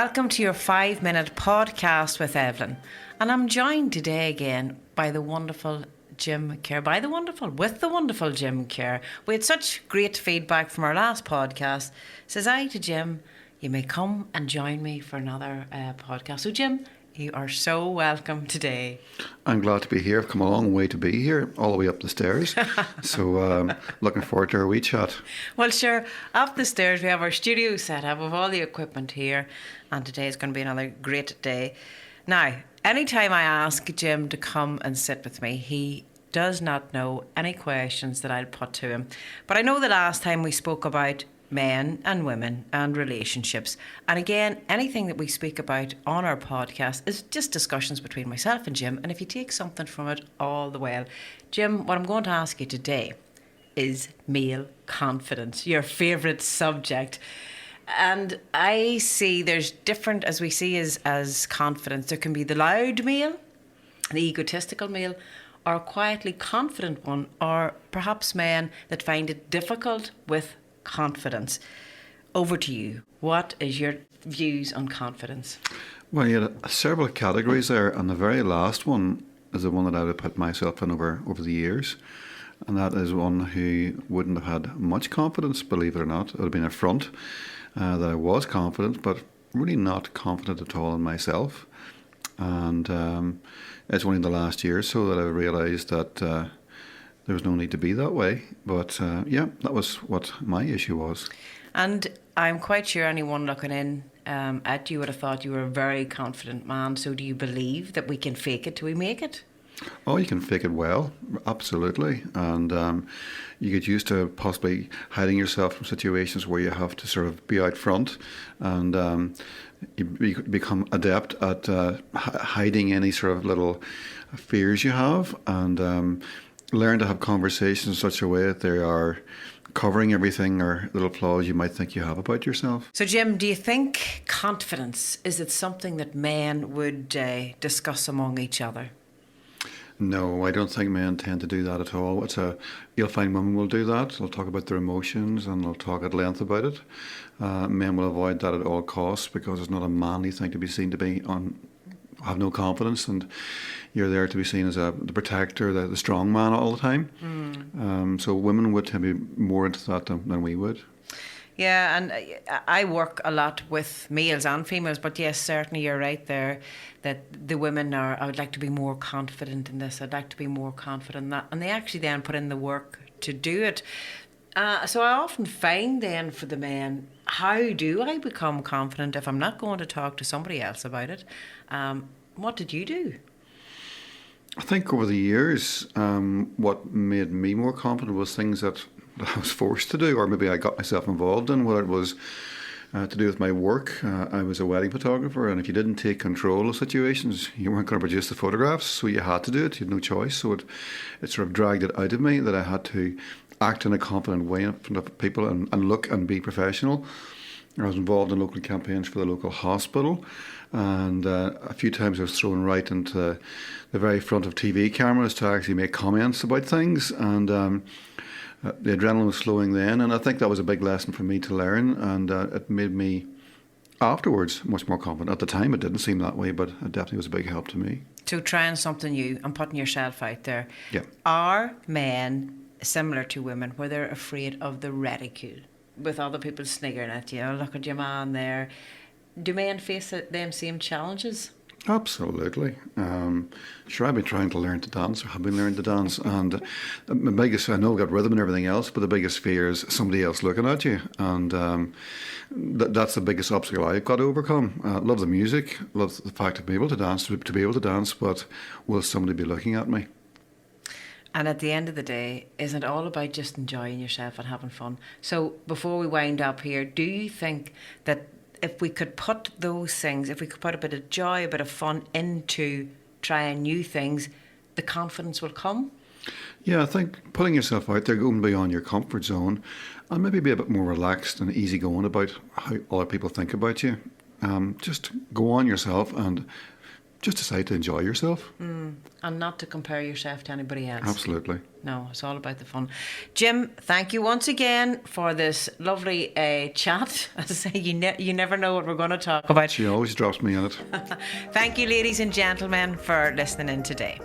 Welcome to your 5-minute podcast with Evelyn. And I'm joined today again by the wonderful Jim Kerr. With the wonderful Jim Kerr. We had such great feedback from our last podcast. Says I to Jim, you may come and join me for another podcast. So Jim, you are so welcome today. I'm glad to be here. I've come a long way to be here, all the way up the stairs. So looking forward to our wee chat. Well, sure. Up the stairs we have our studio set up with all the equipment here. And today is going to be another great day. Now, anytime I ask Jim to come and sit with me, he does not know any questions that I'll put to him. But I know the last time we spoke about men and women and relationships. And again, anything that we speak about on our podcast is just discussions between myself and Jim. And if you take something from it, all the well. Jim, what I'm going to ask you today is male confidence, your favourite subject. And I see there's different, as we see as confidence. There can be the loud male, the egotistical male, or a quietly confident one, or perhaps men that find it difficult with confidence. Over to you. What is your views on confidence? Well, you had several categories there, and the very last one is the one that I would have put myself in over the years. And that is one who wouldn't have had much confidence, believe it or not. It would have been a front that I was confident, but really not confident at all in myself. And it's only in the last year or so that I realised that there was no need to be that way. But that was what my issue was. And I'm quite sure anyone looking in at you would have thought you were a very confident man. So do you believe that we can fake it till we make it? Oh, you can fake it well, absolutely. And you get used to possibly hiding yourself from situations where you have to sort of be out front, and you become adept at hiding any sort of little fears you have, and learn to have conversations in such a way that they are covering everything or little flaws you might think you have about yourself. So Jim, do you think confidence, is it something that men would discuss among each other? No, I don't think men tend to do that at all. You'll find women will do that. They'll talk about their emotions and they'll talk at length about it. Men will avoid that at all costs because it's not a manly thing to be seen to have no confidence, and you're there to be seen as the protector, the strong man all the time. So women would tend to be more into that than we would. Yeah, and I work a lot with males and females, but yes, certainly you're right there that the women I would like to be more confident in this, I'd like to be more confident in that, and they actually then put in the work to do it. So I often find then for the men, how do I become confident if I'm not going to talk to somebody else about it? What did you do? I think over the years, what made me more confident was things that I was forced to do, or maybe I got myself involved in, whether it was to do with my work. I was a wedding photographer, and if you didn't take control of situations, you weren't going to produce the photographs, so you had to do it. You had no choice. So it sort of dragged it out of me that I had to act in a confident way in front of people and look and be professional. I was involved in local campaigns for the local hospital, and a few times I was thrown right into the very front of TV cameras to actually make comments about things, and the adrenaline was flowing then, and I think that was a big lesson for me to learn, and it made me afterwards much more confident. At the time it didn't seem that way, but it definitely was a big help to me. So trying something new and putting yourself out there. Yeah. Are men similar to women where they're afraid of the ridicule, with other people sniggering at you? Look at your man there. Do men face them same challenges? Absolutely. Sure, I've been trying to learn to dance, or have been learning to dance, and my biggest, I know I've got rhythm and everything else, but the biggest fear is somebody else looking at you, and that's the biggest obstacle I've got to overcome. I love the music, love the fact of being able to dance, to be able to dance, but will somebody be looking at me? And at the end of the day, isn't it all about just enjoying yourself and having fun? So before we wind up here, do you think that if we could put those things, if we could put a bit of joy, a bit of fun into trying new things, the confidence will come? Yeah, I think putting yourself out there, going beyond your comfort zone, and maybe be a bit more relaxed and easygoing about how other people think about you. Just go on yourself and just decide to enjoy yourself. And not to compare yourself to anybody else. Absolutely. No, it's all about the fun. Jim, thank you once again for this lovely chat. As I say, you never know what we're going to talk about. She always drops me in it. Thank you, ladies and gentlemen, for listening in today.